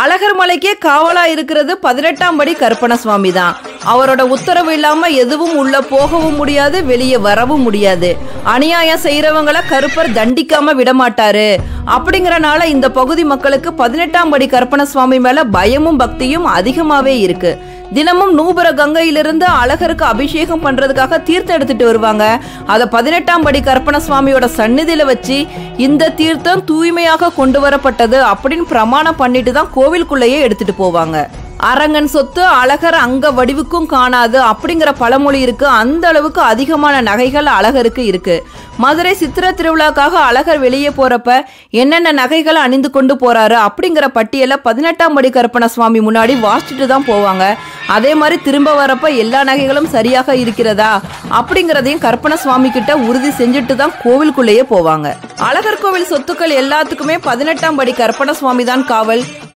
அழகர் மலைக்கே காவலா இருக்கிறது 18ஆம் படி கருப்பணசுவாமி தான். அவரோட உத்தரவு இல்லாம எதுவும் உள்ள போகவும் முடியாது, வெளியே வரவும் முடியாது. அநியாயம் செய்யறவங்களை கருப்பர் தண்டிக்காம விடமாட்டாரு. அப்படிங்கறனால இந்த பகுதி மக்களுக்கு 18ஆம் படி கருப்பணசுவாமி மேல பயமும் பக்தியும் அதிகமாவே இருக்கு. தினமும் நூபுர கங்கையிலிருந்து அழகருக்கு அபிஷேகம் பண்றதுக்காக தீர்த்தம் எடுத்துட்டு வருவாங்க. அதை 18ஆம் படி கருப்பணசுவாமியோட சந்நிதியில வச்சு இந்த தீர்த்தம் தூய்மையாக கொண்டு வரப்பட்டது அப்படின்னு பிரமாணம் பண்ணிட்டு தான் கோவிலுக்குள்ளேயே எடுத்துட்டு போவாங்க. அரங்கன் சொத்து அழகர் அங்க வடிவுக்கும் காணாது அப்படிங்கிற பழமொழி இருக்கு. அந்த அளவுக்கு அதிகமான நகைகள் அழகருக்கு இருக்கு. மதுரை சித்திர திருவிழாக்காக அழகர் வெளியே போறப்ப என்னென்ன நகைகளை அணிந்து கொண்டு போறாரு அப்படிங்கிற பட்டியலை 18ஆம் படி கருப்பணசுவாமி முன்னாடி வாசிச்சுட்டு தான் போவாங்க. அதே மாதிரி திரும்ப வரப்ப எல்லா நகைகளும் சரியாக இருக்கிறதா அப்படிங்கிறதையும் கருப்பணசுவாமி கிட்ட உறுதி செஞ்சுட்டு தான் கோவிலுக்குள்ளேயே போவாங்க. அழகர் கோவில் சொத்துக்கள் எல்லாத்துக்குமே 18ஆம் படி கருப்பணசுவாமி தான் காவல்.